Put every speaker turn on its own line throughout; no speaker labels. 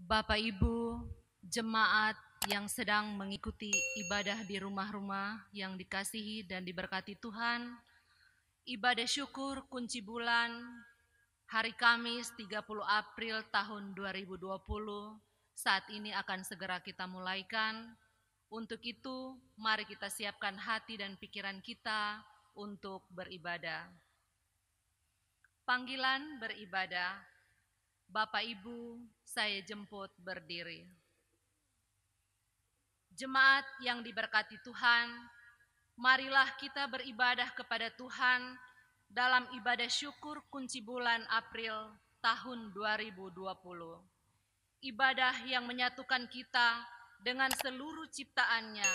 Bapak Ibu, jemaat yang sedang mengikuti ibadah di rumah-rumah yang dikasihi dan diberkati Tuhan, ibadah syukur kunci bulan hari Kamis 30 April tahun 2020 saat ini akan segera kita mulaikan. Untuk itu, mari kita siapkan hati dan pikiran kita untuk beribadah. Panggilan beribadah, Bapak Ibu, saya jemput berdiri. Jemaat yang diberkati Tuhan, marilah kita beribadah kepada Tuhan dalam ibadah syukur kunci bulan April tahun 2020. Ibadah yang menyatukan kita dengan seluruh ciptaannya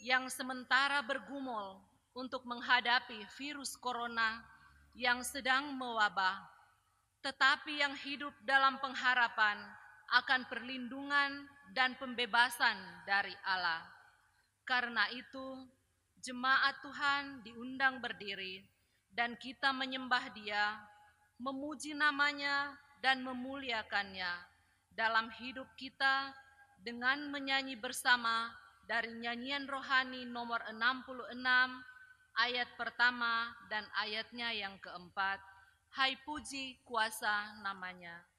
yang sementara bergumul untuk menghadapi virus corona yang sedang mewabah, tetapi yang hidup dalam pengharapan akan perlindungan dan pembebasan dari Allah. Karena itu, jemaat Tuhan diundang berdiri dan kita menyembah Dia, memuji namanya dan memuliakannya dalam hidup kita dengan menyanyi bersama dari nyanyian rohani nomor 66 ayat pertama dan ayatnya yang keempat. Hai puji kuasa namanya.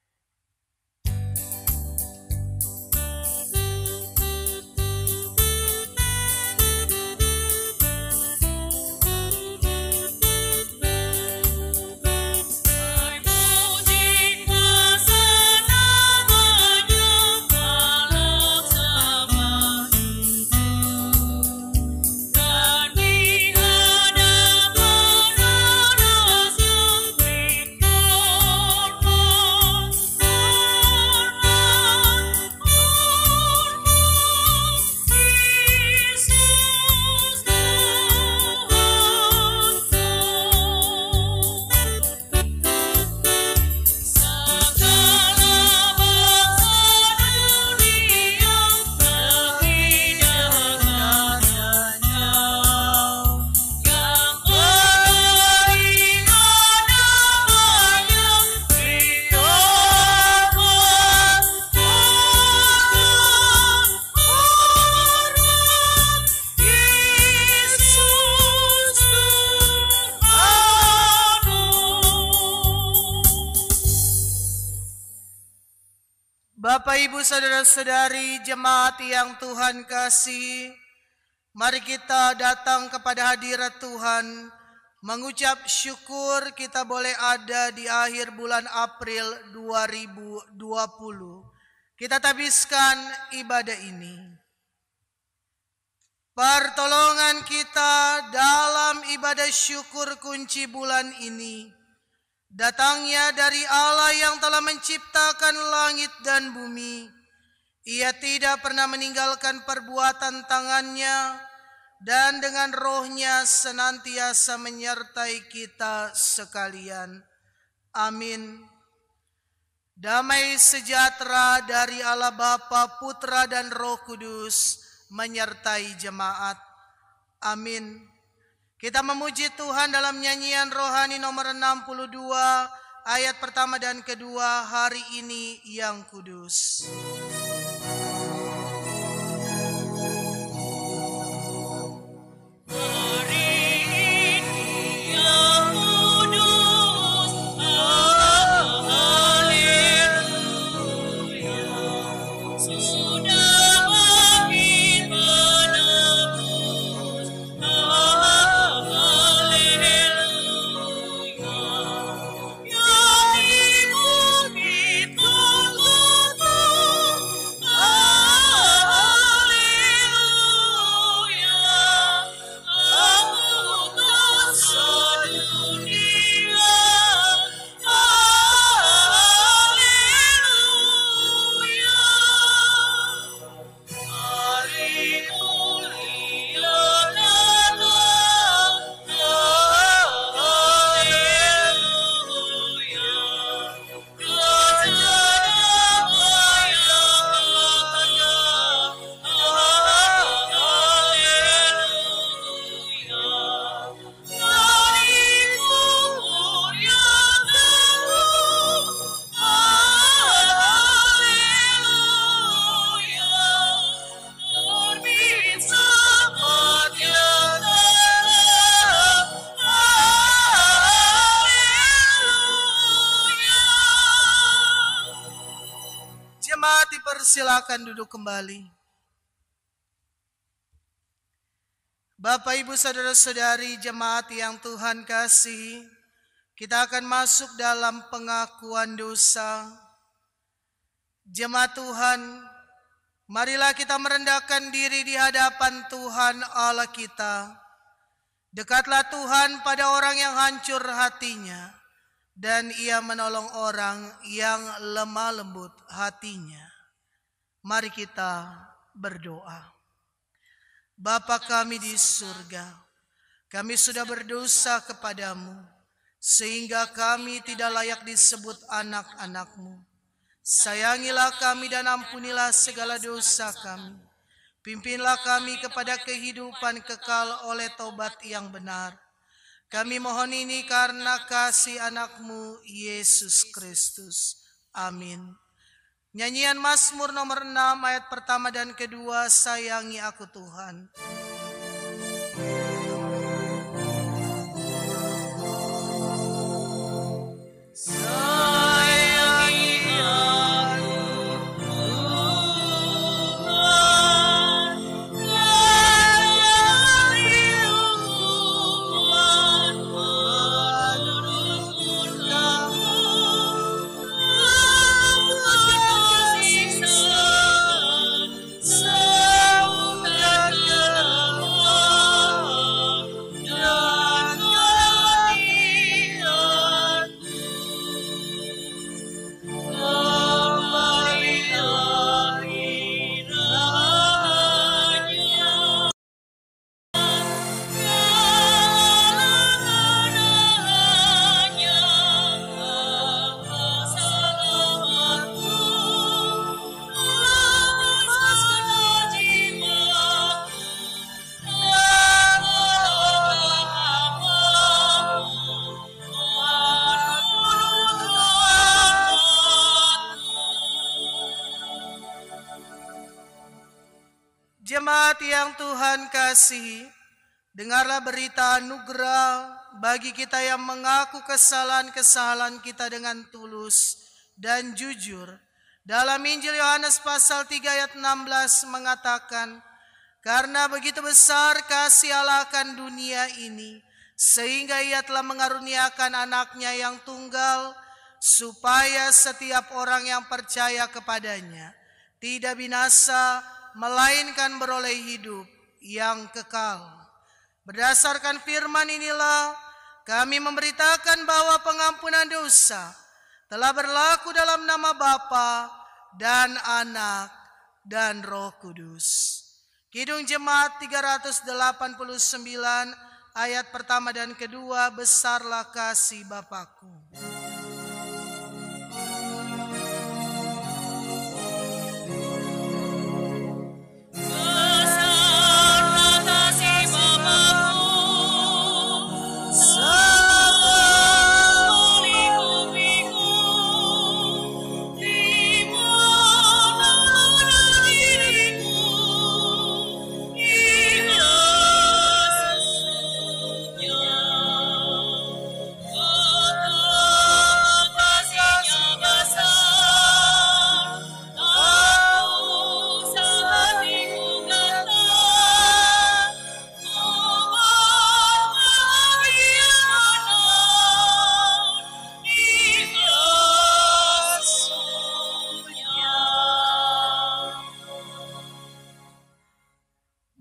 Bapak, Ibu, Saudara-saudari, jemaat yang Tuhan kasih, mari kita datang kepada hadirat Tuhan, mengucap syukur kita boleh ada di akhir bulan April 2020. Kita tabiskan ibadah ini. Pertolongan kita dalam ibadah syukur kunci bulan ini datangnya dari Allah yang telah menciptakan langit dan bumi. Ia tidak pernah meninggalkan perbuatan tangannya, dan dengan rohnya senantiasa menyertai kita sekalian. Amin. Damai sejahtera dari Allah Bapa, Putra, dan Roh Kudus menyertai jemaat. Amin. Kita memuji Tuhan dalam nyanyian rohani nomor 62 ayat pertama dan kedua, hari ini yang kudus.
Oh
jemaat dipersilakan duduk kembali. Bapak, Ibu, saudara-saudari jemaat yang Tuhan kasihi, kita akan masuk dalam pengakuan dosa. Jemaat Tuhan, marilah kita merendahkan diri di hadapan Tuhan Allah kita. Dekatlah Tuhan pada orang yang hancur hatinya, dan Ia menolong orang yang lemah lembut hatinya. Mari kita berdoa. Bapa kami di surga, kami sudah berdosa kepadamu, sehingga kami tidak layak disebut anak-anak-mu. Sayangilah kami dan ampunilah segala dosa kami. Pimpinlah kami kepada kehidupan kekal oleh taubat yang benar. Kami mohon ini karena kasih anak-Mu Yesus Kristus. Amin. Nyanyian Mazmur nomor 6 ayat pertama dan kedua, sayangi aku Tuhan. Jemaat yang Tuhan kasihi, dengarlah berita anugerah bagi kita yang mengaku kesalahan-kesalahan kita dengan tulus dan jujur. Dalam Injil Yohanes pasal 3 ayat 16 mengatakan, karena begitu besar kasih Allah akan dunia ini, sehingga Ia telah mengaruniakan anaknya yang tunggal, supaya setiap orang yang percaya kepadanya tidak binasa, melainkan beroleh hidup yang kekal. Berdasarkan firman inilah kami memberitakan bahwa pengampunan dosa telah berlaku dalam nama Bapa dan Anak dan Roh Kudus. Kidung Jemaat 389 ayat pertama dan kedua, besarlah kasih Bapakku.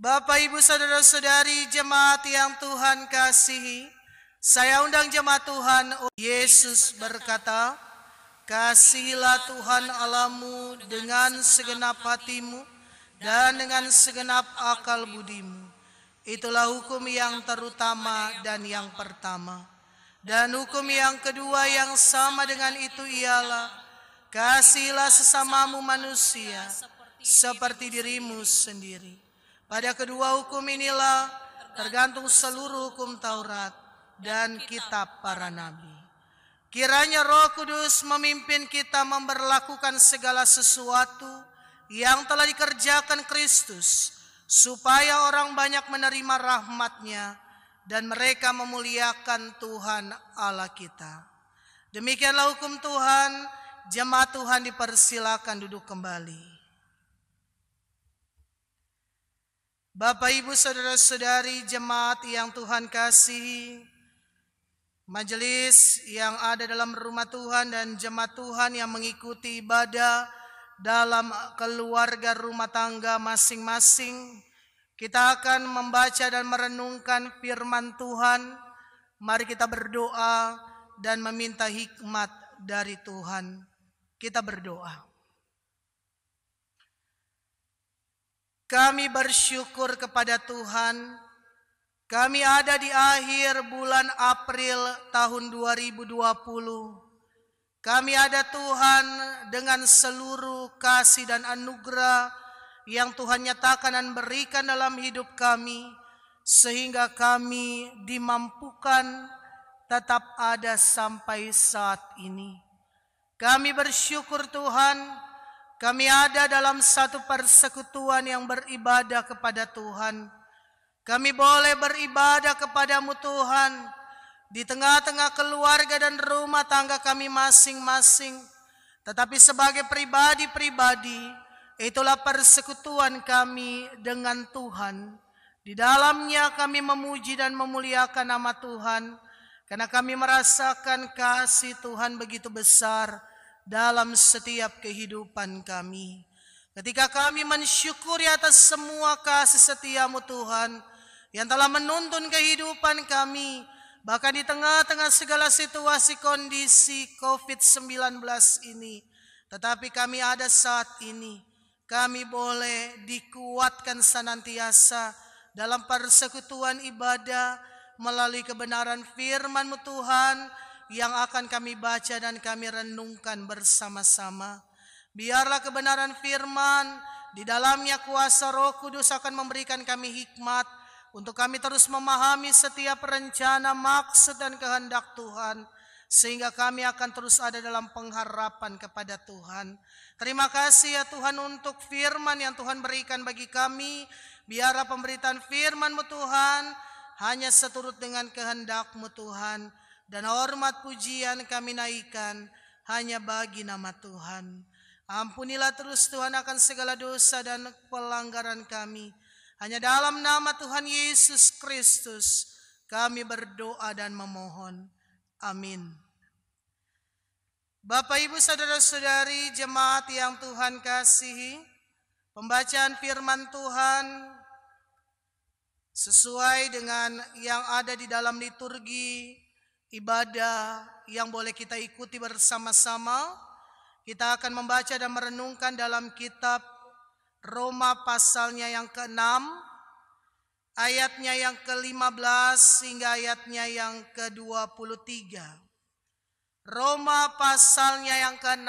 Bapak, Ibu, saudara-saudari jemaat yang Tuhan kasihi, saya undang jemaat Tuhan. Yesus berkata, kasihilah Tuhan Allahmu dengan segenap hatimu dan dengan segenap akal budimu. Itulah hukum yang terutama dan yang pertama. Dan hukum yang kedua yang sama dengan itu ialah, kasihilah sesamamu manusia seperti dirimu sendiri. Pada kedua hukum inilah tergantung seluruh hukum Taurat dan kitab para nabi. Kiranya Roh Kudus memimpin kita memberlakukan segala sesuatu yang telah dikerjakan Kristus, supaya orang banyak menerima rahmat-Nya dan mereka memuliakan Tuhan Allah kita. Demikianlah hukum Tuhan jemaat Tuhan dipersilakan duduk kembali. Bapak, Ibu, saudara-saudari jemaat yang Tuhan kasihi, majelis yang ada dalam rumah Tuhan dan jemaat Tuhan yang mengikuti ibadah dalam keluarga rumah tangga masing-masing, kita akan membaca dan merenungkan firman Tuhan. Mari kita berdoa dan meminta hikmat dari Tuhan. Kita berdoa. Kami bersyukur kepada Tuhan. Kami ada di akhir bulan April tahun 2020. Kami ada Tuhan dengan seluruh kasih dan anugerah yang Tuhan nyatakan dan berikan dalam hidup kami, sehingga kami dimampukan tetap ada sampai saat ini. Kami bersyukur Tuhan, kami ada dalam satu persekutuan yang beribadah kepada Tuhan. Kami boleh beribadah kepadamu Tuhan di tengah-tengah keluarga dan rumah tangga kami masing-masing. Tetapi sebagai pribadi-pribadi, itulah persekutuan kami dengan Tuhan. Di dalamnya kami memuji dan memuliakan nama Tuhan, karena kami merasakan kasih Tuhan begitu besar dalam setiap kehidupan kami. Ketika kami mensyukuri atas semua kasih setiamu Tuhan, yang telah menuntun kehidupan kami, bahkan di tengah-tengah segala situasi kondisi COVID-19 ini. Tetapi kami ada saat ini, kami boleh dikuatkan senantiasa dalam persekutuan ibadah melalui kebenaran firman-Mu Tuhan, yang akan kami baca dan kami renungkan bersama-sama. Biarlah kebenaran firman, di dalamnya kuasa Roh Kudus akan memberikan kami hikmat untuk kami terus memahami setiap rencana, maksud dan kehendak Tuhan, sehingga kami akan terus ada dalam pengharapan kepada Tuhan. Terima kasih ya Tuhan untuk firman yang Tuhan berikan bagi kami. Biarlah pemberitaan firman-Mu Tuhan hanya seturut dengan kehendak-Mu Tuhan, dan hormat pujian kami naikkan hanya bagi nama Tuhan. Ampunilah terus Tuhan akan segala dosa dan pelanggaran kami. Hanya dalam nama Tuhan Yesus Kristus kami berdoa dan memohon. Amin. Bapak, Ibu, saudara-saudari jemaat yang Tuhan kasihi, pembacaan firman Tuhan sesuai dengan yang ada di dalam liturgi ibadah yang boleh kita ikuti bersama-sama. Kita akan membaca dan merenungkan dalam kitab Roma pasalnya yang ke-6, ayatnya yang ke-15 hingga ayatnya yang ke-23. Roma pasalnya yang ke-6,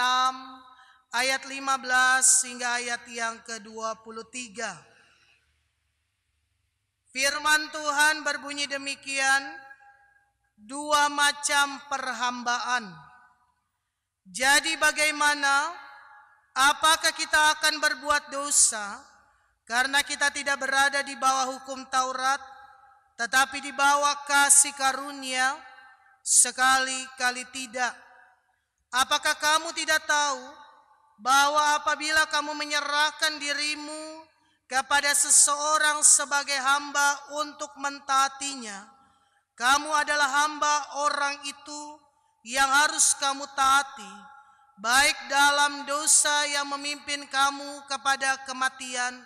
ayat 15 hingga ayat yang ke-23. Firman Tuhan berbunyi demikian, dua macam perhambaan. Jadi bagaimana? Apakah kita akan berbuat dosa karena kita tidak berada di bawah hukum Taurat, tetapi di bawah kasih karunia? Sekali-kali tidak. Apakah kamu tidak tahu bahwa apabila kamu menyerahkan dirimu kepada seseorang sebagai hamba untuk mentaatinya, kamu adalah hamba orang itu yang harus kamu taati, baik dalam dosa yang memimpin kamu kepada kematian,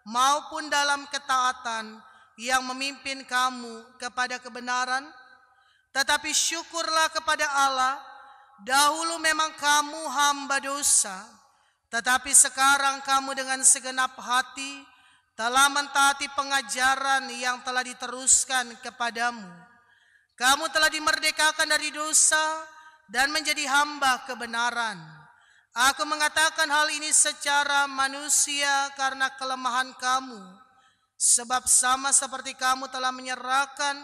maupun dalam ketaatan yang memimpin kamu kepada kebenaran. Tetapi syukurlah kepada Allah, dahulu memang kamu hamba dosa, tetapi sekarang kamu dengan segenap hati telah mentaati pengajaran yang telah diteruskan kepadamu. Kamu telah dimerdekakan dari dosa dan menjadi hamba kebenaran. Aku mengatakan hal ini secara manusia karena kelemahan kamu. Sebab sama seperti kamu telah menyerahkan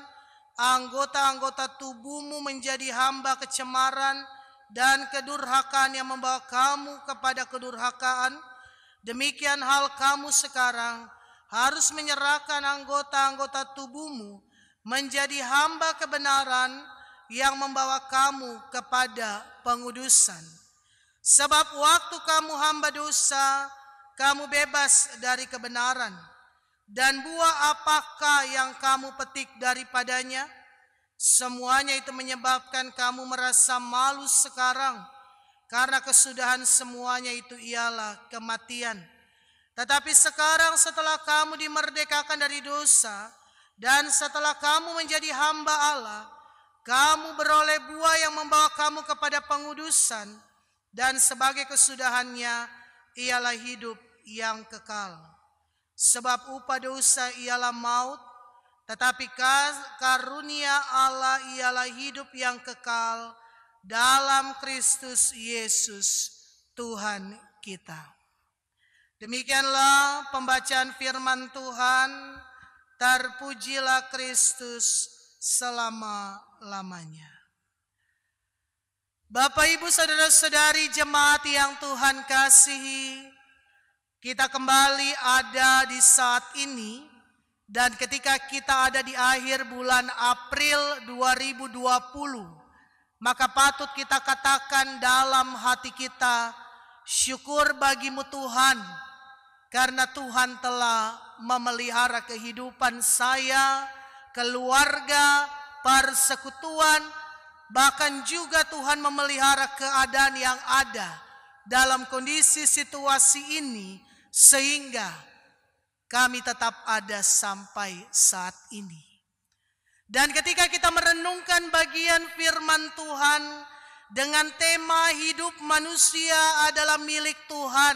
anggota-anggota tubuhmu menjadi hamba kecemaran dan kedurhakaan yang membawa kamu kepada kedurhakaan, demikian hal kamu sekarang harus menyerahkan anggota-anggota tubuhmu menjadi hamba kebenaran yang membawa kamu kepada pengudusan. Sebab waktu kamu hamba dosa, kamu bebas dari kebenaran. Dan buah apakah yang kamu petik daripadanya? Semuanya itu menyebabkan kamu merasa malu sekarang, karena kesudahan semuanya itu ialah kematian. Tetapi sekarang setelah kamu dimerdekakan dari dosa, dan setelah kamu menjadi hamba Allah, kamu beroleh buah yang membawa kamu kepada pengudusan, dan sebagai kesudahannya ialah hidup yang kekal. Sebab upah dosa ialah maut, tetapi karunia Allah ialah hidup yang kekal dalam Kristus Yesus Tuhan kita. Demikianlah pembacaan firman Tuhan. Terpujilah Kristus selama-lamanya. Bapak, Ibu, saudara-saudari jemaat yang Tuhan kasihi, kita kembali ada di saat ini, dan ketika kita ada di akhir bulan April 2020, maka patut kita katakan dalam hati kita, syukur bagimu Tuhan, karena Tuhan telah memelihara kehidupan saya, keluarga, persekutuan, bahkan juga Tuhan memelihara keadaan yang ada dalam kondisi situasi ini, sehingga kami tetap ada sampai saat ini. Dan ketika kita merenungkan bagian firman Tuhan dengan tema hidup manusia adalah milik Tuhan,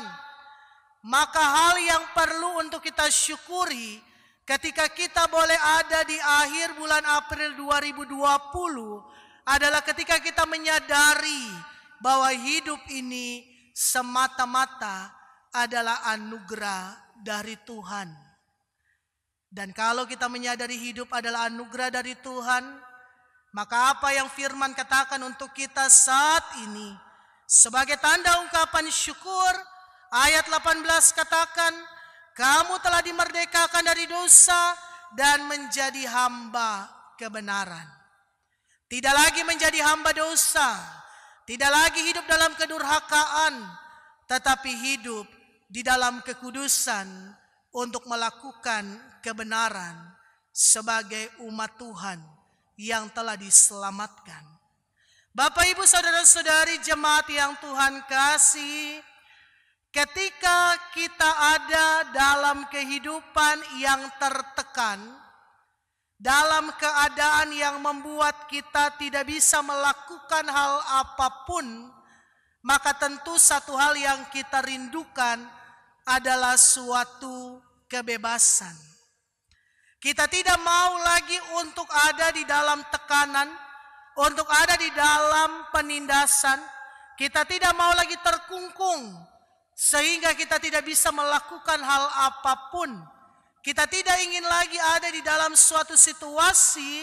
maka hal yang perlu untuk kita syukuri ketika kita boleh ada di akhir bulan April 2020 adalah ketika kita menyadari bahwa hidup ini semata-mata adalah anugerah dari Tuhan. Dan kalau kita menyadari hidup adalah anugerah dari Tuhan, maka apa yang firman katakan untuk kita saat ini sebagai tanda ungkapan syukur, ayat 18 katakan, kamu telah dimerdekakan dari dosa dan menjadi hamba kebenaran. Tidak lagi menjadi hamba dosa, tidak lagi hidup dalam kedurhakaan, tetapi hidup di dalam kekudusan untuk melakukan kebenaran sebagai umat Tuhan yang telah diselamatkan. Bapak, Ibu, saudara-saudari jemaat yang Tuhan kasih, ketika kita ada dalam kehidupan yang tertekan, dalam keadaan yang membuat kita tidak bisa melakukan hal apapun, maka tentu satu hal yang kita rindukan adalah suatu kebebasan. Kita tidak mau lagi untuk ada di dalam tekanan, untuk ada di dalam penindasan. Kita tidak mau lagi terkungkung sehingga kita tidak bisa melakukan hal apapun. Kita tidak ingin lagi ada di dalam suatu situasi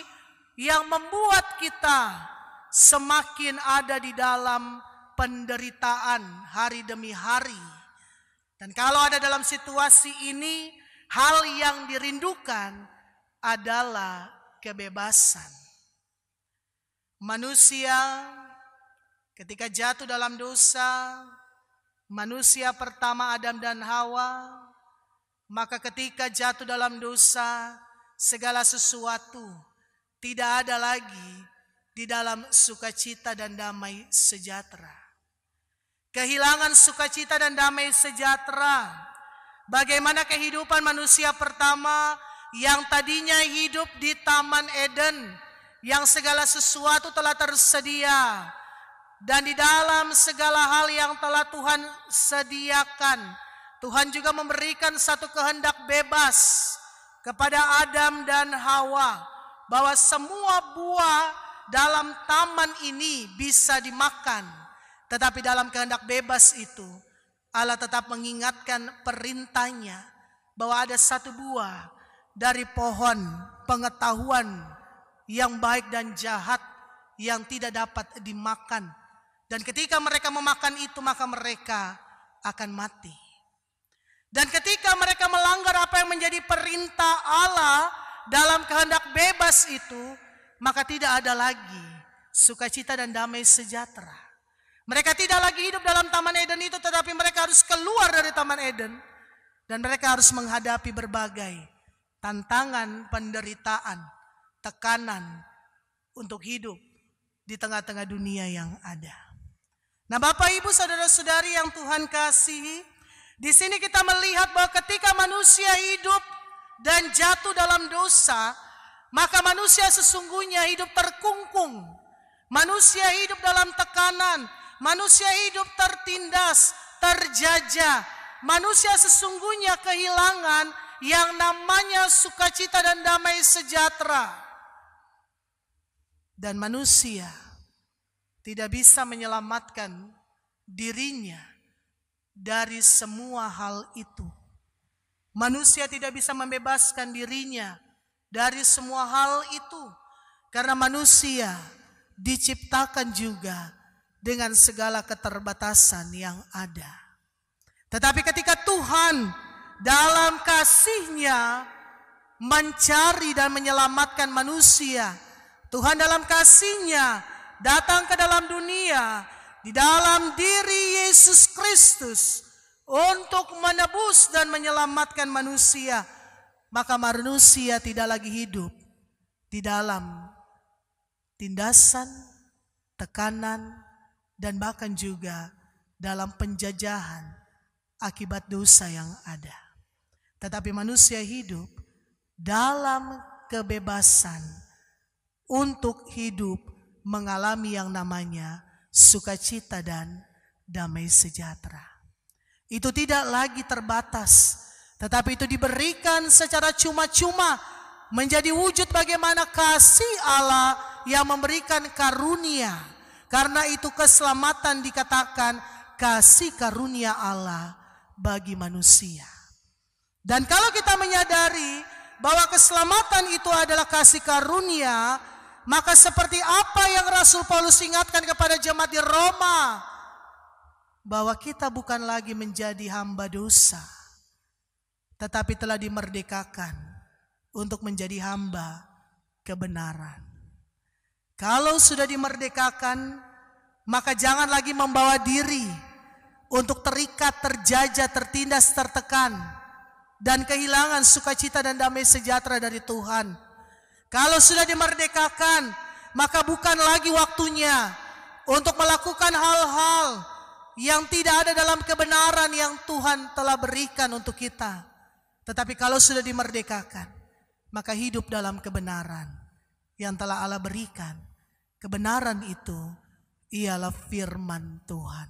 yang membuat kita semakin ada di dalam penderitaan hari demi hari. Dan kalau ada dalam situasi ini, hal yang dirindukan adalah kebebasan. Manusia ketika jatuh dalam dosa, manusia pertama Adam dan Hawa, maka ketika jatuh dalam dosa, segala sesuatu tidak ada lagi di dalam sukacita dan damai sejahtera. Kehilangan sukacita dan damai sejahtera. Bagaimana kehidupan manusia pertama yang tadinya hidup di Taman Eden, yang segala sesuatu telah tersedia, dan di dalam segala hal yang telah Tuhan sediakan, Tuhan juga memberikan satu kehendak bebas kepada Adam dan Hawa, bahwa semua buah dalam taman ini bisa dimakan. Tetapi dalam kehendak bebas itu, Allah tetap mengingatkan perintahnya bahwa ada satu buah dari pohon pengetahuan yang baik dan jahat yang tidak dapat dimakan. Dan ketika mereka memakan itu, maka mereka akan mati. Dan ketika mereka melanggar apa yang menjadi perintah Allah dalam kehendak bebas itu, maka tidak ada lagi sukacita dan damai sejahtera. Mereka tidak lagi hidup dalam Taman Eden itu, tetapi mereka harus keluar dari Taman Eden. Dan mereka harus menghadapi berbagai tantangan, penderitaan, tekanan untuk hidup di tengah-tengah dunia yang ada. Nah, Bapak, Ibu, saudara-saudari yang Tuhan kasihi, di sini kita melihat bahwa ketika manusia hidup dan jatuh dalam dosa, maka manusia sesungguhnya hidup terkungkung. Manusia hidup dalam tekanan, manusia hidup tertindas, terjajah. Manusia sesungguhnya kehilangan yang namanya sukacita dan damai sejahtera. Dan manusia tidak bisa menyelamatkan dirinya dari semua hal itu. Manusia tidak bisa membebaskan dirinya dari semua hal itu. Karena manusia diciptakan juga dengan segala keterbatasan yang ada. Tetapi ketika Tuhan dalam kasih-Nya mencari dan menyelamatkan manusia, Tuhan dalam kasih-Nya datang ke dalam dunia di dalam diri Yesus Kristus untuk menebus dan menyelamatkan manusia. Maka manusia tidak lagi hidup di dalam tindasan, tekanan, dan bahkan juga dalam penjajahan akibat dosa yang ada. Tetapi manusia hidup dalam kebebasan untuk hidup mengalami yang namanya sukacita dan damai sejahtera. Itu tidak lagi terbatas, tetapi itu diberikan secara cuma-cuma, menjadi wujud bagaimana kasih Allah yang memberikan karunia. Karena itu keselamatan dikatakan kasih karunia Allah bagi manusia. Dan kalau kita menyadari bahwa keselamatan itu adalah kasih karunia, maka seperti apa yang Rasul Paulus ingatkan kepada jemaat di Roma, bahwa kita bukan lagi menjadi hamba dosa, tetapi telah dimerdekakan untuk menjadi hamba kebenaran. Kalau sudah dimerdekakan, maka jangan lagi membawa diri untuk terikat, terjajah, tertindas, tertekan, dan kehilangan sukacita dan damai sejahtera dari Tuhan. Kalau sudah dimerdekakan, maka bukan lagi waktunya untuk melakukan hal-hal yang tidak ada dalam kebenaran yang Tuhan telah berikan untuk kita. Tetapi kalau sudah dimerdekakan, maka hidup dalam kebenaran yang telah Allah berikan. Kebenaran itu ialah firman Tuhan.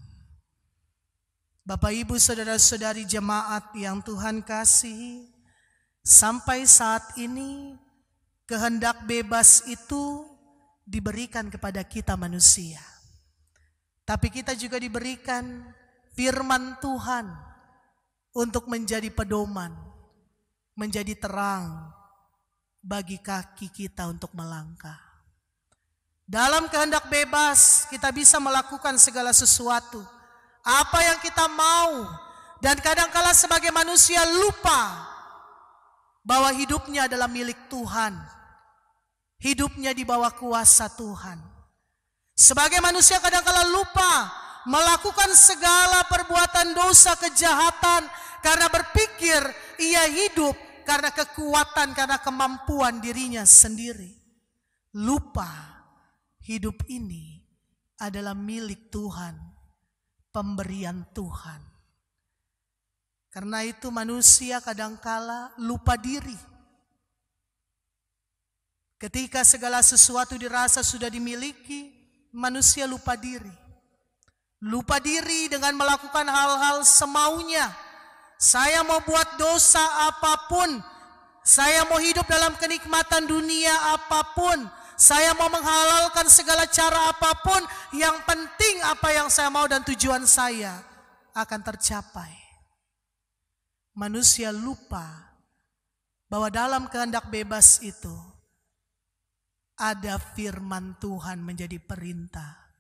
Bapak, Ibu, saudara-saudari jemaat yang Tuhan kasihi, sampai saat ini kehendak bebas itu diberikan kepada kita manusia. Tapi kita juga diberikan firman Tuhan untuk menjadi pedoman, menjadi terang bagi kaki kita untuk melangkah. Dalam kehendak bebas kita bisa melakukan segala sesuatu, apa yang kita mau, dan kadangkala sebagai manusia lupa bahwa hidupnya adalah milik Tuhan. Hidupnya di bawah kuasa Tuhan. Sebagai manusia kadangkala lupa melakukan segala perbuatan dosa, kejahatan, karena berpikir ia hidup karena kekuatan, karena kemampuan dirinya sendiri. Lupa hidup ini adalah milik Tuhan, pemberian Tuhan. Karena itu manusia kadangkala lupa diri. Ketika segala sesuatu dirasa sudah dimiliki, manusia lupa diri. Lupa diri dengan melakukan hal-hal semaunya. Saya mau buat dosa apapun, saya mau hidup dalam kenikmatan dunia apapun, saya mau menghalalkan segala cara apapun, yang penting apa yang saya mau dan tujuan saya akan tercapai. Manusia lupa bahwa dalam kehendak bebas itu ada firman Tuhan menjadi perintah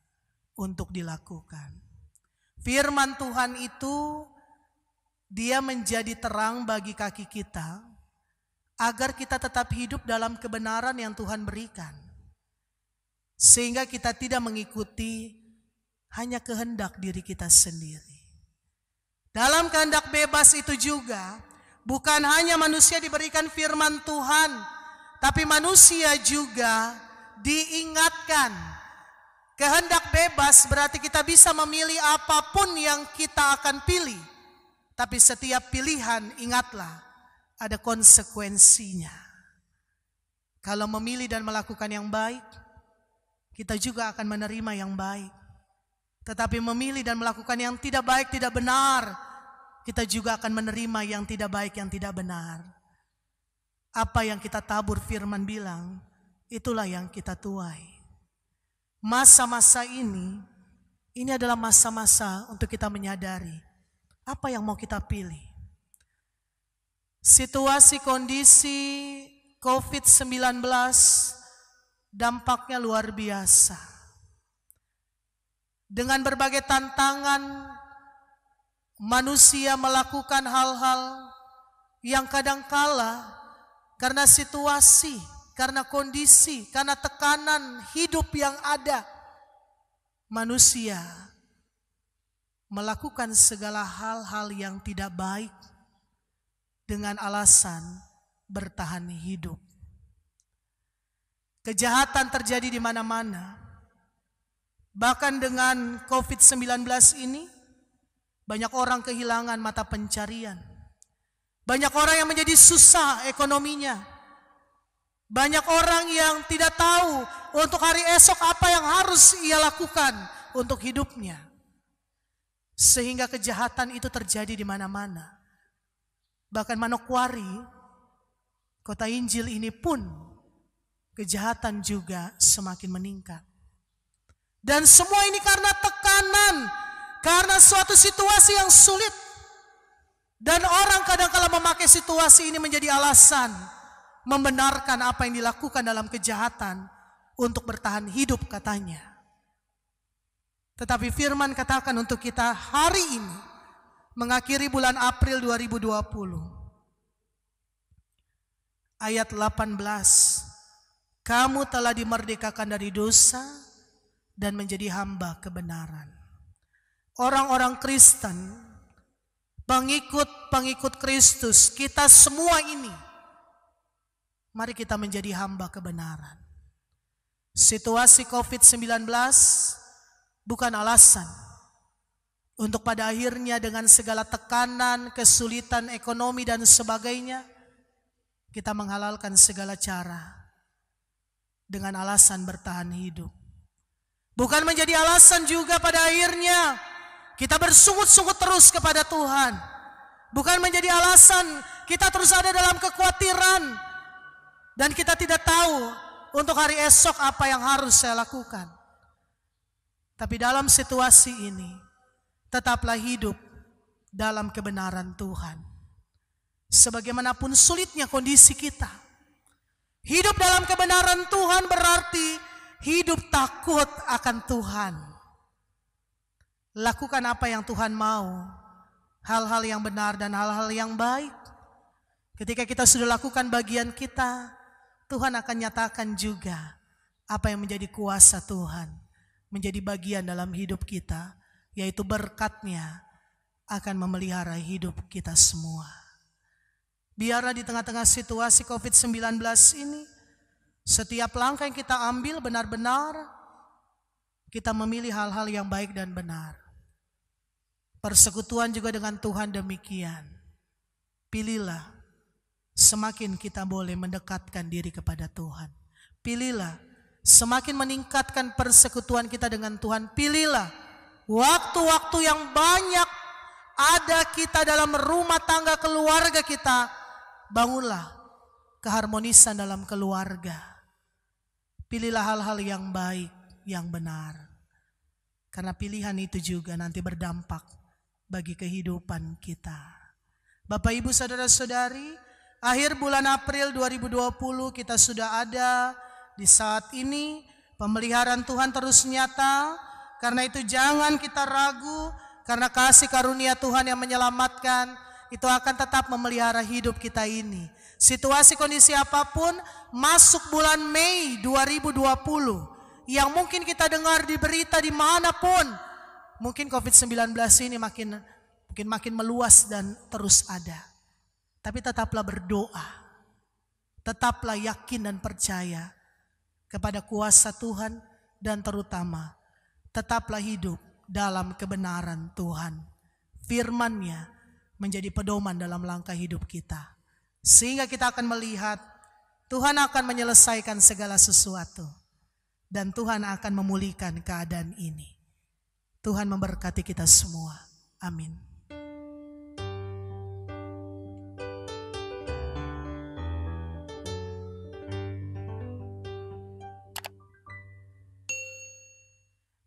untuk dilakukan. Firman Tuhan itu dia menjadi terang bagi kaki kita agar kita tetap hidup dalam kebenaran yang Tuhan berikan. Sehingga kita tidak mengikuti hanya kehendak diri kita sendiri. Dalam kehendak bebas itu juga, bukan hanya manusia diberikan firman Tuhan, tapi manusia juga diingatkan. Kehendak bebas berarti kita bisa memilih apapun yang kita akan pilih. Tapi setiap pilihan, ingatlah, ada konsekuensinya. Kalau memilih dan melakukan yang baik, kita juga akan menerima yang baik. Tetapi memilih dan melakukan yang tidak baik, tidak benar, kita juga akan menerima yang tidak baik, yang tidak benar. Apa yang kita tabur, firman bilang, itulah yang kita tuai. Masa-masa ini adalah masa-masa untuk kita menyadari apa yang mau kita pilih. Situasi kondisi COVID-19 dampaknya luar biasa. Dengan berbagai tantangan, manusia melakukan hal-hal yang kadangkala karena situasi, karena kondisi, karena tekanan hidup yang ada, manusia melakukan segala hal-hal yang tidak baik dengan alasan bertahan hidup. Kejahatan terjadi di mana-mana. Bahkan dengan COVID-19 ini, banyak orang kehilangan mata pencarian. Banyak orang yang menjadi susah ekonominya. Banyak orang yang tidak tahu untuk hari esok apa yang harus ia lakukan untuk hidupnya. Sehingga kejahatan itu terjadi di mana-mana. Bahkan Manokwari, kota Injil ini pun kejahatan juga semakin meningkat. Dan semua ini karena tekanan, karena suatu situasi yang sulit. Dan orang kadang-kala memakai situasi ini menjadi alasan membenarkan apa yang dilakukan dalam kejahatan untuk bertahan hidup katanya. Tetapi firman katakan untuk kita hari ini, mengakhiri bulan April 2020. Ayat 18, kamu telah dimerdekakan dari dosa dan menjadi hamba kebenaran. Orang-orang Kristen, pengikut Kristus, kita semua ini, mari kita menjadi hamba kebenaran. Situasi COVID-19 bukan alasan untuk pada akhirnya dengan segala tekanan, kesulitan ekonomi dan sebagainya, kita menghalalkan segala cara dengan alasan bertahan hidup. Bukan menjadi alasan juga pada akhirnya kita bersungut-sungut terus kepada Tuhan. Bukan menjadi alasan kita terus ada dalam kekhawatiran dan kita tidak tahu untuk hari esok apa yang harus saya lakukan. Tapi dalam situasi ini, tetaplah hidup dalam kebenaran Tuhan. Sebagaimanapun sulitnya kondisi kita, hidup dalam kebenaran Tuhan berarti hidup takut akan Tuhan. Lakukan apa yang Tuhan mau, hal-hal yang benar dan hal-hal yang baik. Ketika kita sudah lakukan bagian kita, Tuhan akan nyatakan juga apa yang menjadi kuasa Tuhan, menjadi bagian dalam hidup kita, yaitu berkat-Nya akan memelihara hidup kita semua. Biarlah di tengah-tengah situasi COVID-19 ini, setiap langkah yang kita ambil benar-benar kita memilih hal-hal yang baik dan benar. Persekutuan juga dengan Tuhan demikian. Pilihlah, semakin kita boleh mendekatkan diri kepada Tuhan. Pilihlah, semakin meningkatkan persekutuan kita dengan Tuhan. Pilihlah, waktu-waktu yang banyak ada kita dalam rumah tangga keluarga kita, bangunlah keharmonisan dalam keluarga. Pilihlah hal-hal yang baik, yang benar. Karena pilihan itu juga nanti berdampak bagi kehidupan kita. Bapak, Ibu, saudara-saudari, akhir bulan April 2020 kita sudah ada di saat ini. Pemeliharaan Tuhan terus nyata. Karena itu jangan kita ragu, karena kasih karunia Tuhan yang menyelamatkan itu akan tetap memelihara hidup kita ini. Situasi kondisi apapun, masuk bulan Mei 2020 yang mungkin kita dengar di berita dimanapun, mungkin COVID-19 ini makin meluas dan terus ada. Tapi tetaplah berdoa. Tetaplah yakin dan percaya kepada kuasa Tuhan, dan terutama tetaplah hidup dalam kebenaran Tuhan. Firman-Nya menjadi pedoman dalam langkah hidup kita. Sehingga kita akan melihat Tuhan akan menyelesaikan segala sesuatu. Dan Tuhan akan memulihkan keadaan ini. Tuhan memberkati kita semua. Amin.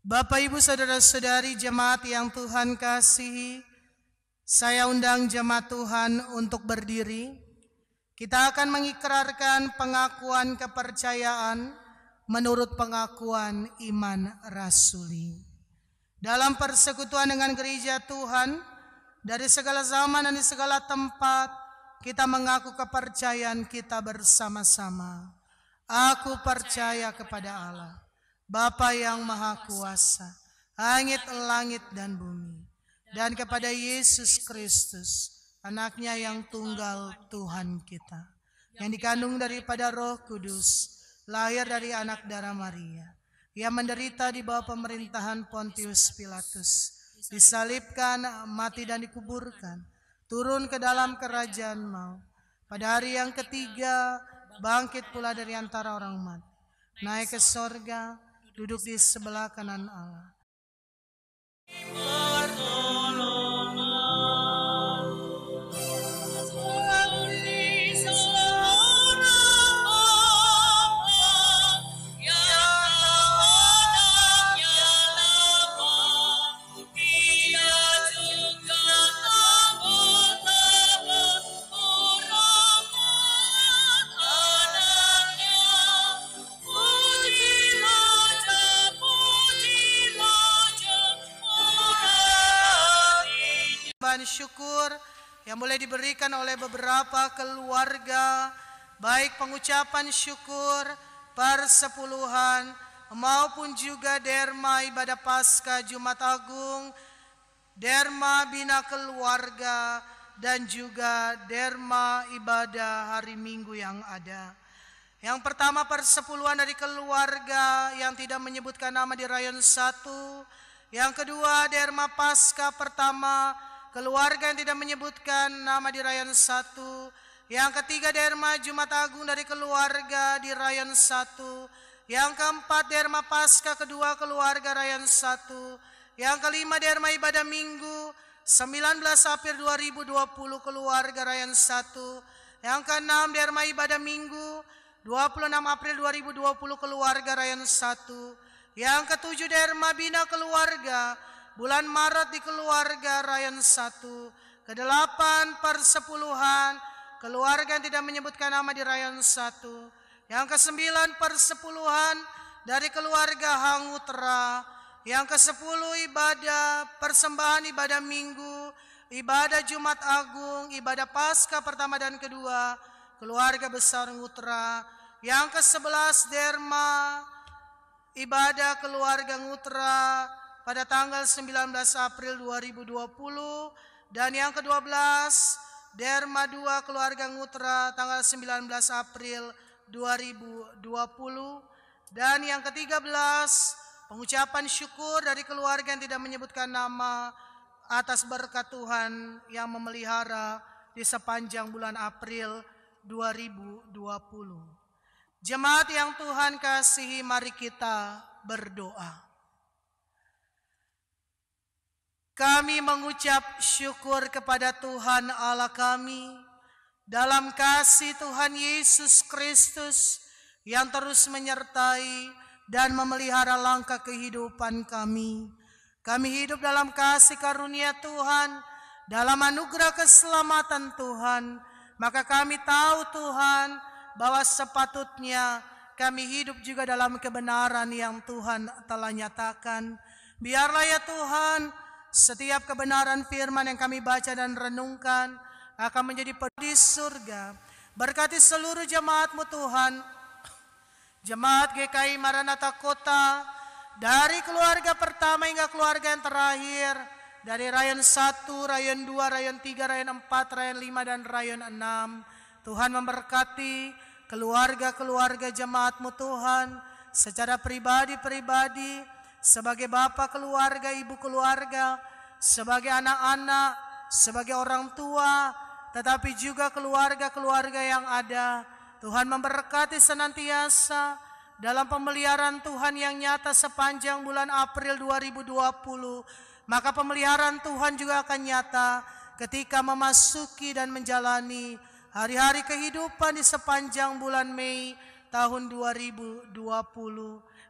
Bapak, Ibu, Saudara-saudari jemaat yang Tuhan kasihi, saya undang jemaat Tuhan untuk berdiri. Kita akan mengikrarkan pengakuan kepercayaan menurut pengakuan iman rasuli. Dalam persekutuan dengan gereja Tuhan, dari segala zaman dan di segala tempat, kita mengaku kepercayaan kita bersama-sama. Aku percaya kepada Allah, Bapa yang Maha Kuasa, langit dan bumi, dan kepada Yesus Kristus, Anaknya yang tunggal Tuhan kita, yang dikandung daripada Roh Kudus, lahir dari anak darah Maria, yang menderita di bawah pemerintahan Pontius Pilatus, disalibkan, mati dan dikuburkan, turun ke dalam kerajaan maut, pada hari yang ketiga bangkit pula dari antara orang mati, naik ke sorga, duduk di sebelah kanan Allah. Syukur yang boleh diberikan oleh beberapa keluarga, baik pengucapan syukur, persepuluhan, maupun juga derma ibadah Paskah Jumat Agung, derma bina keluarga, dan juga derma ibadah hari Minggu yang ada. Yang pertama, persepuluhan dari keluarga yang tidak menyebutkan nama di rayon 1. Yang kedua, derma Paskah pertama, keluarga yang tidak menyebutkan nama di rayon 1. Yang ketiga, derma Jumat Agung dari keluarga di rayon 1. Yang keempat, derma Paskah kedua keluarga rayon 1. Yang kelima, derma ibadah Minggu 19 April 2020 keluarga rayon 1. Yang keenam, derma ibadah Minggu 26 April 2020 keluarga rayon 1. Yang ketujuh, derma bina keluarga bulan Maret di keluarga rayon 1. Kedelapan, persepuluhan keluarga yang tidak menyebutkan nama di rayon 1. Yang kesembilan, persepuluhan dari keluarga Hangutra. Yang kesepuluh, ibadah persembahan ibadah Minggu, ibadah Jumat Agung, ibadah Paskah pertama dan kedua keluarga besar Ngutra. Yang ke-11, derma ibadah keluarga Ngutra pada tanggal 19 April 2020, dan yang ke-12 derma 2 keluarga Ngutra tanggal 19 April 2020, dan yang ke-13 pengucapan syukur dari keluarga yang tidak menyebutkan nama atas berkat Tuhan yang memelihara di sepanjang bulan April 2020. Jemaat yang Tuhan kasihi, mari kita berdoa. Kami mengucap syukur kepada Tuhan Allah kami dalam kasih Tuhan Yesus Kristus yang terus menyertai dan memelihara langkah kehidupan kami. Kami hidup dalam kasih karunia Tuhan, dalam anugerah keselamatan Tuhan. Maka kami tahu Tuhan bahwa sepatutnya kami hidup juga dalam kebenaran yang Tuhan telah nyatakan. Biarlah ya Tuhan, setiap kebenaran firman yang kami baca dan renungkan akan menjadi di surga. Berkati seluruh jemaat-Mu Tuhan, jemaat GKI Maranatha Kota dari keluarga pertama hingga keluarga yang terakhir, dari rayon 1, rayon 2, rayon 3, rayon 4, rayon 5, dan rayon 6. Tuhan memberkati keluarga-keluarga jemaat-Mu Tuhan, secara pribadi-pribadi, sebagai bapak keluarga, ibu keluarga, sebagai anak-anak, sebagai orang tua, tetapi juga keluarga-keluarga yang ada. Tuhan memberkati senantiasa dalam pemeliharaan Tuhan yang nyata sepanjang bulan April 2020. Maka pemeliharaan Tuhan juga akan nyata ketika memasuki dan menjalani hari-hari kehidupan di sepanjang bulan Mei tahun 2020.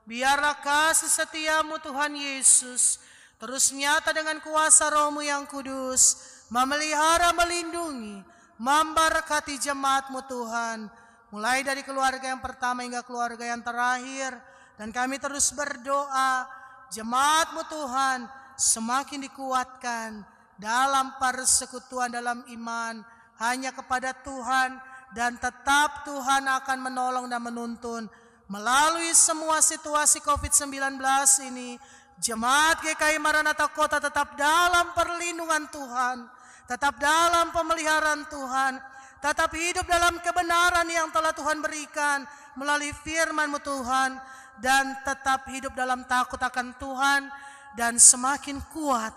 Biarlah kasih setiamu Tuhan Yesus terus nyata dengan kuasa Roh-Mu yang kudus, memelihara, melindungi, memberkati jemaat-Mu Tuhan, mulai dari keluarga yang pertama hingga keluarga yang terakhir. Dan kami terus berdoa, jemaat-Mu Tuhan semakin dikuatkan dalam persekutuan dalam iman hanya kepada Tuhan, dan tetap Tuhan akan menolong dan menuntun melalui semua situasi COVID-19 ini. Jemaat GKI Maranatha Kota tetap dalam perlindungan Tuhan, tetap dalam pemeliharaan Tuhan, tetap hidup dalam kebenaran yang telah Tuhan berikan melalui firman-Mu Tuhan, dan tetap hidup dalam takut akan Tuhan, dan semakin kuat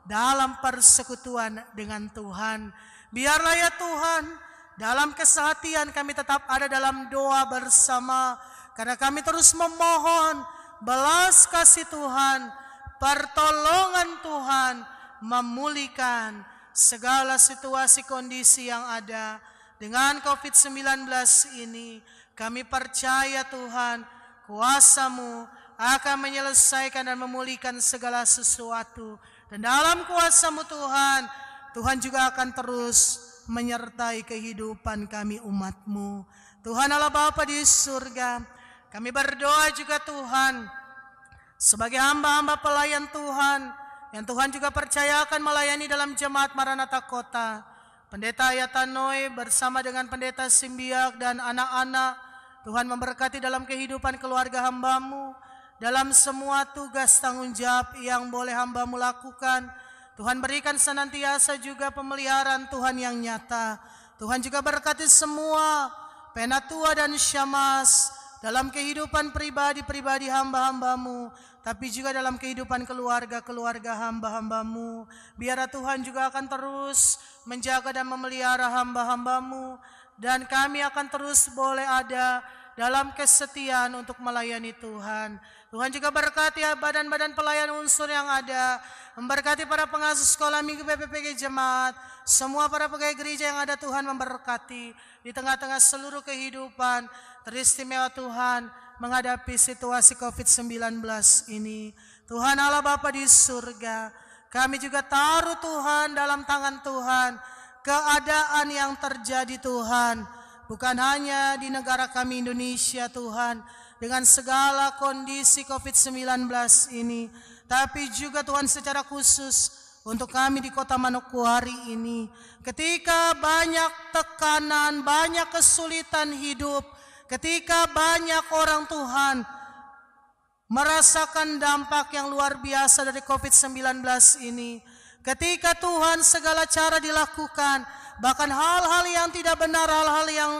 dalam persekutuan dengan Tuhan. Biarlah ya Tuhan, dalam kesehatian kami tetap ada dalam doa bersama, karena kami terus memohon belas kasih Tuhan, pertolongan Tuhan, memulihkan segala situasi kondisi yang ada dengan COVID-19 ini. Kami percaya Tuhan, kuasa-Mu akan menyelesaikan dan memulihkan segala sesuatu. Dan dalam kuasa-Mu Tuhan, Tuhan juga akan terus menyertai kehidupan kami umat-Mu. Tuhan Allah Bapa di surga, kami berdoa juga Tuhan, sebagai hamba-hamba pelayan Tuhan, yang Tuhan juga percayakan melayani dalam jemaat Maranatha Kota. Pendeta Ayatanoi bersama dengan Pendeta Simbiak dan anak-anak, Tuhan memberkati dalam kehidupan keluarga hamba-Mu, dalam semua tugas tanggung jawab yang boleh hamba-Mu lakukan. Tuhan berikan senantiasa juga pemeliharaan Tuhan yang nyata. Tuhan juga berkati semua penatua dan syamas dalam kehidupan pribadi-pribadi hamba-hamba-Mu, tapi juga dalam kehidupan keluarga-keluarga hamba-hamba-Mu. Biarlah Tuhan juga akan terus menjaga dan memelihara hamba-hamba-Mu, dan kami akan terus boleh ada dalam kesetiaan untuk melayani Tuhan. Tuhan juga berkati badan-badan pelayan unsur yang ada, memberkati para pengasuh sekolah minggu PPPG Jemaat, semua para pegawai gereja yang ada. Tuhan memberkati di tengah-tengah seluruh kehidupan. Teristimewa Tuhan menghadapi situasi COVID-19 ini. Tuhan Allah Bapa di surga, kami juga taruh Tuhan dalam tangan Tuhan keadaan yang terjadi Tuhan, bukan hanya di negara kami Indonesia Tuhan, dengan segala kondisi COVID-19 ini, tapi juga Tuhan secara khusus untuk kami di Kota Manokwari ini, ketika banyak tekanan, banyak kesulitan hidup, ketika banyak orang Tuhan merasakan dampak yang luar biasa dari COVID-19 ini, ketika Tuhan segala cara dilakukan, bahkan hal-hal yang tidak benar, hal-hal yang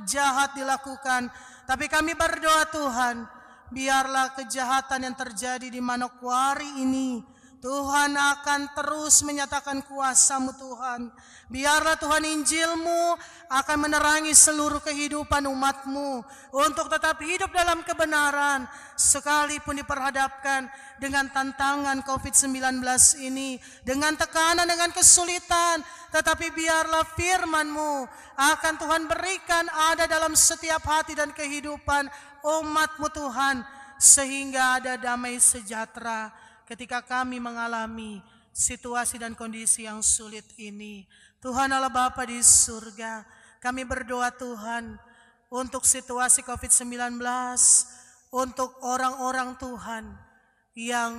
jahat dilakukan, tapi kami berdoa Tuhan, biarlah kejahatan yang terjadi di Manokwari ini, Tuhan akan terus menyatakan kuasa-Mu Tuhan. Biarlah Tuhan Injil-Mu akan menerangi seluruh kehidupan umat-Mu untuk tetap hidup dalam kebenaran, sekalipun diperhadapkan dengan tantangan COVID-19 ini, dengan tekanan, dengan kesulitan, tetapi biarlah firman-Mu akan Tuhan berikan ada dalam setiap hati dan kehidupan umat-Mu Tuhan, sehingga ada damai sejahtera ketika kami mengalami situasi dan kondisi yang sulit ini. Tuhan Allah Bapa di surga, kami berdoa Tuhan untuk situasi COVID-19, untuk orang-orang Tuhan yang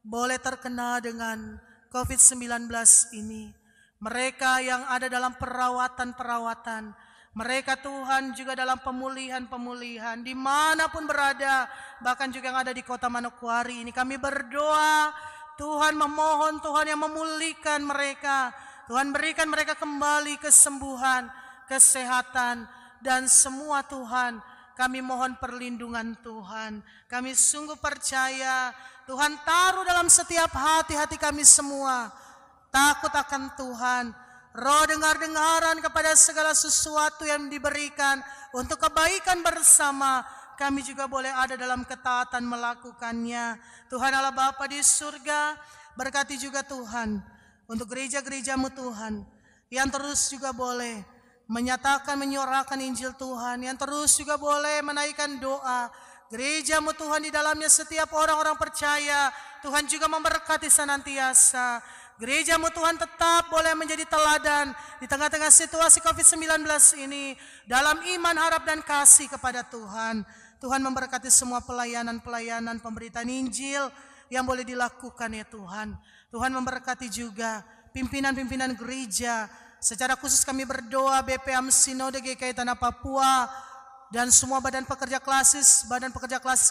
boleh terkena dengan COVID-19 ini. Mereka yang ada dalam perawatan-perawatan, Mereka Tuhan juga dalam pemulihan-pemulihan dimanapun berada, bahkan juga yang ada di kota Manokwari ini. Kami berdoa Tuhan, memohon Tuhan yang memulihkan mereka. Tuhan berikan mereka kembali kesembuhan, kesehatan, dan semua Tuhan. Kami mohon perlindungan Tuhan. Kami sungguh percaya Tuhan taruh dalam setiap hati-hati kami semua takut akan Tuhan. Roh dengar-dengaran kepada segala sesuatu yang diberikan untuk kebaikan bersama. Kami juga boleh ada dalam ketaatan melakukannya. Tuhan Allah Bapa di surga, berkati juga Tuhan untuk gereja-gerejamu Tuhan, yang terus juga boleh menyatakan, menyuarakan Injil Tuhan, yang terus juga boleh menaikkan doa. Gerejamu Tuhan, di dalamnya setiap orang-orang percaya, Tuhan juga memberkati senantiasa. Gerejamu Tuhan tetap boleh menjadi teladan di tengah-tengah situasi COVID-19 ini, dalam iman, harap, dan kasih kepada Tuhan. Tuhan memberkati semua pelayanan-pelayanan pemberitaan Injil yang boleh dilakukan ya Tuhan. Tuhan memberkati juga pimpinan-pimpinan gereja. Secara khusus kami berdoa BPM Sinode GKI Tanah Papua dan semua badan pekerja klasis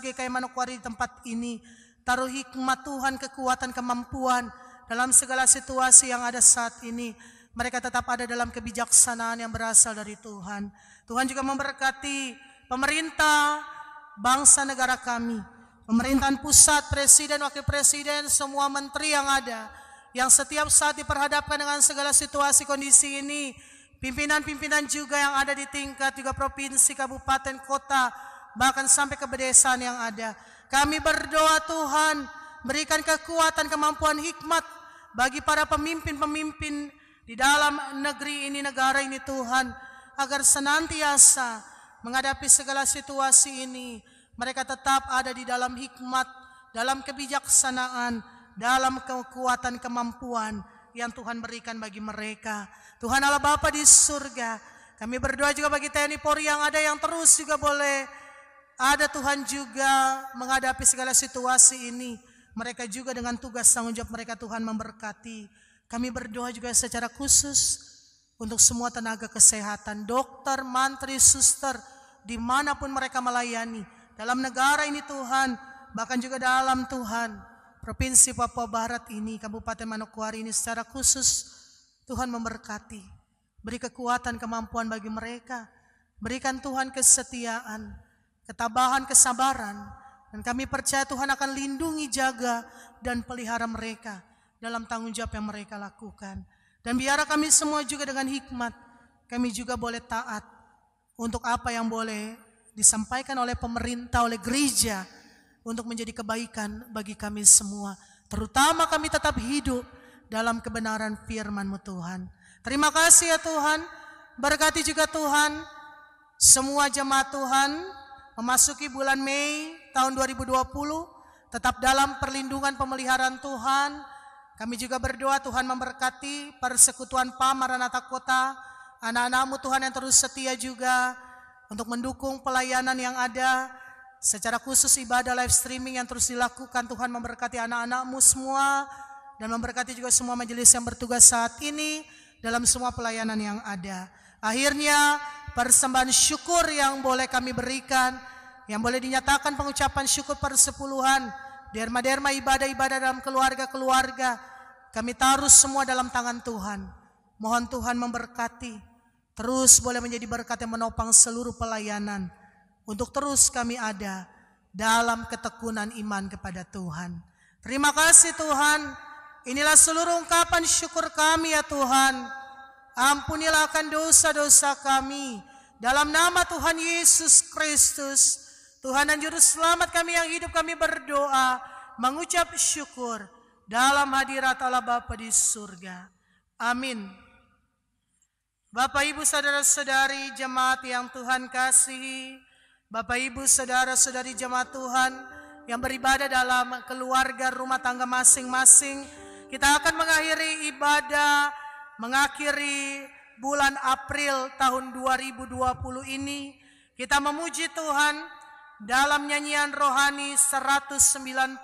GKI Manokwari di tempat ini. Taruh hikmat Tuhan, kekuatan, kemampuan dalam segala situasi yang ada saat ini. Mereka tetap ada dalam kebijaksanaan yang berasal dari Tuhan. Tuhan juga memberkati pemerintah, bangsa negara kami, pemerintahan pusat, presiden, wakil presiden, semua menteri yang ada, yang setiap saat diperhadapkan dengan segala situasi kondisi ini. Pimpinan-pimpinan juga yang ada di tingkat juga provinsi, kabupaten, kota, bahkan sampai ke pedesaan yang ada. Kami berdoa Tuhan, berikan kekuatan, kemampuan, hikmat bagi para pemimpin-pemimpin di dalam negeri ini, negara ini Tuhan, agar senantiasa menghadapi segala situasi ini, mereka tetap ada di dalam hikmat, dalam kebijaksanaan, dalam kekuatan, kemampuan yang Tuhan berikan bagi mereka. Tuhan Allah Bapa di surga, kami berdoa juga bagi TNI Polri yang ada, yang terus juga boleh ada Tuhan juga menghadapi segala situasi ini. Mereka juga dengan tugas tanggung jawab mereka Tuhan memberkati. Kami berdoa juga secara khusus untuk semua tenaga kesehatan, dokter, mantri, suster, dimanapun mereka melayani dalam negara ini Tuhan, bahkan juga dalam Tuhan Provinsi Papua Barat ini, Kabupaten Manokwari ini secara khusus. Tuhan memberkati, beri kekuatan, kemampuan bagi mereka, berikan Tuhan kesetiaan, ketabahan, kesabaran, dan kami percaya Tuhan akan lindungi, jaga, dan pelihara mereka dalam tanggung jawab yang mereka lakukan. Dan biar kami semua juga dengan hikmat, kami juga boleh taat untuk apa yang boleh disampaikan oleh pemerintah, oleh gereja, untuk menjadi kebaikan bagi kami semua. Terutama kami tetap hidup dalam kebenaran firman-Mu Tuhan. Terima kasih ya Tuhan, berkati juga Tuhan semua jemaat Tuhan memasuki bulan Mei tahun 2020, tetap dalam perlindungan pemeliharaan Tuhan. Kami juga berdoa Tuhan memberkati persekutuan PAM Maranatha Kota, anak-anak-Mu Tuhan yang terus setia juga untuk mendukung pelayanan yang ada, secara khusus ibadah live streaming yang terus dilakukan. Tuhan memberkati anak-anak-Mu semua, dan memberkati juga semua majelis yang bertugas saat ini dalam semua pelayanan yang ada. Akhirnya persembahan syukur yang boleh kami berikan, yang boleh dinyatakan pengucapan syukur persepuluhan, derma-derma ibadah-ibadah dalam keluarga-keluarga, kami taruh semua dalam tangan Tuhan. Mohon Tuhan memberkati, terus boleh menjadi berkat yang menopang seluruh pelayanan, untuk terus kami ada dalam ketekunan iman kepada Tuhan. Terima kasih Tuhan, inilah seluruh ungkapan syukur kami ya Tuhan. Ampunilah akan dosa-dosa kami, dalam nama Tuhan Yesus Kristus, Tuhan dan Juru Selamat kami yang hidup, kami berdoa, mengucap syukur dalam hadirat Allah Bapa di surga. Amin. Bapak Ibu saudara-saudari jemaat yang Tuhan kasihi, Bapak Ibu saudara-saudari jemaat Tuhan yang beribadah dalam keluarga rumah tangga masing-masing, kita akan mengakhiri ibadah, mengakhiri bulan April tahun 2020 ini. Kita memuji Tuhan dalam nyanyian rohani 190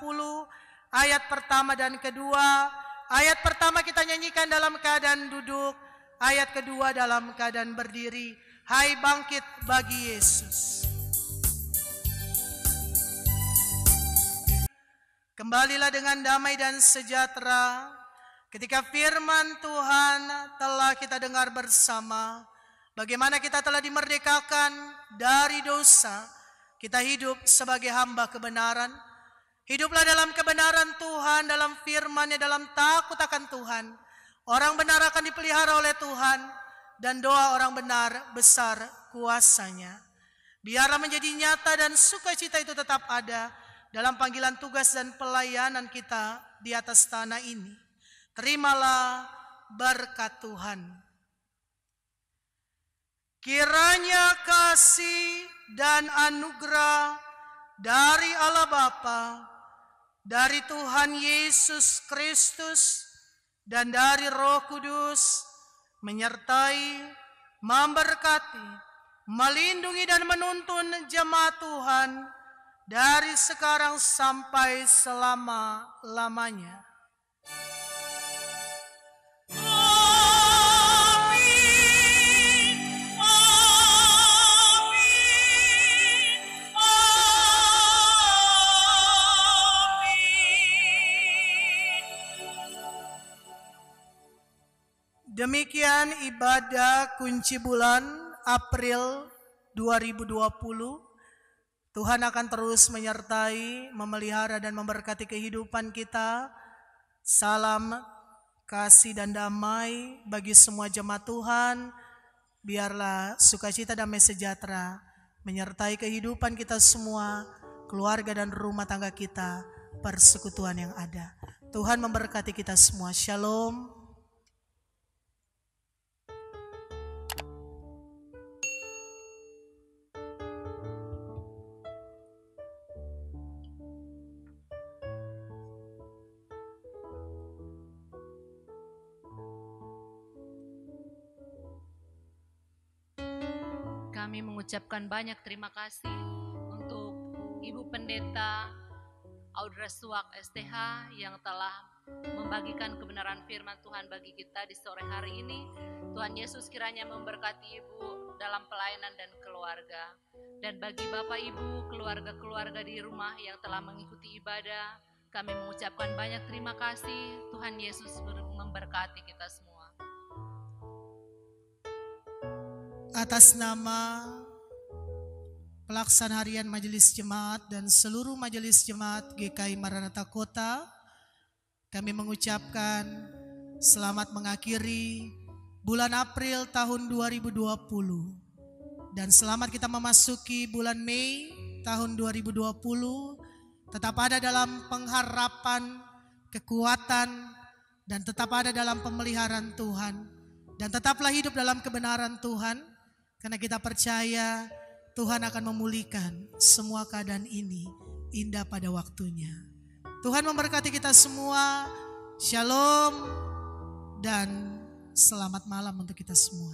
ayat pertama dan kedua. Ayat pertama kita nyanyikan dalam keadaan duduk, ayat kedua dalam keadaan berdiri. Hai bangkit bagi Yesus. Kembalilah dengan damai dan sejahtera ketika firman Tuhan telah kita dengar bersama. Bagaimana kita telah dimerdekakan dari dosa. Kita hidup sebagai hamba kebenaran. Hiduplah dalam kebenaran Tuhan, dalam firman-Nya, dalam takut akan Tuhan. Orang benar akan dipelihara oleh Tuhan, dan doa orang benar besar kuasanya. Biarlah menjadi nyata dan sukacita itu tetap ada dalam panggilan tugas dan pelayanan kita di atas tanah ini. Terimalah berkat Tuhan. Kiranya kasih dan anugerah dari Allah Bapa, dari Tuhan Yesus Kristus, dan dari Roh Kudus menyertai, memberkati, melindungi dan menuntun jemaat Tuhan dari sekarang sampai selama-lamanya. Demikian ibadah kunci bulan April 2020. Tuhan akan terus menyertai, memelihara dan memberkati kehidupan kita. Salam kasih dan damai bagi semua jemaat Tuhan. Biarlah sukacita, damai sejahtera menyertai kehidupan kita semua, keluarga dan rumah tangga kita, persekutuan yang ada. Tuhan memberkati kita semua. Shalom.
Kami mengucapkan banyak terima kasih untuk Ibu Pendeta Audra Suwak STH yang telah membagikan kebenaran firman Tuhan bagi kita di sore hari ini. Tuhan Yesus kiranya memberkati Ibu dalam pelayanan dan keluarga. Dan bagi Bapak Ibu, keluarga-keluarga di rumah yang telah mengikuti ibadah, kami mengucapkan banyak terima kasih. Tuhan Yesus memberkati kita semua.
Atas nama pelaksana harian Majelis Jemaat dan seluruh Majelis Jemaat GKI Maranatha Kota, kami mengucapkan selamat mengakhiri bulan April tahun 2020 dan selamat kita memasuki bulan Mei tahun 2020. Tetap ada dalam pengharapan, kekuatan, dan tetap ada dalam pemeliharaan Tuhan, dan tetaplah hidup dalam kebenaran Tuhan. Karena kita percaya Tuhan akan memulihkan semua keadaan ini indah pada waktunya. Tuhan memberkati kita semua. Shalom dan selamat malam untuk kita semua.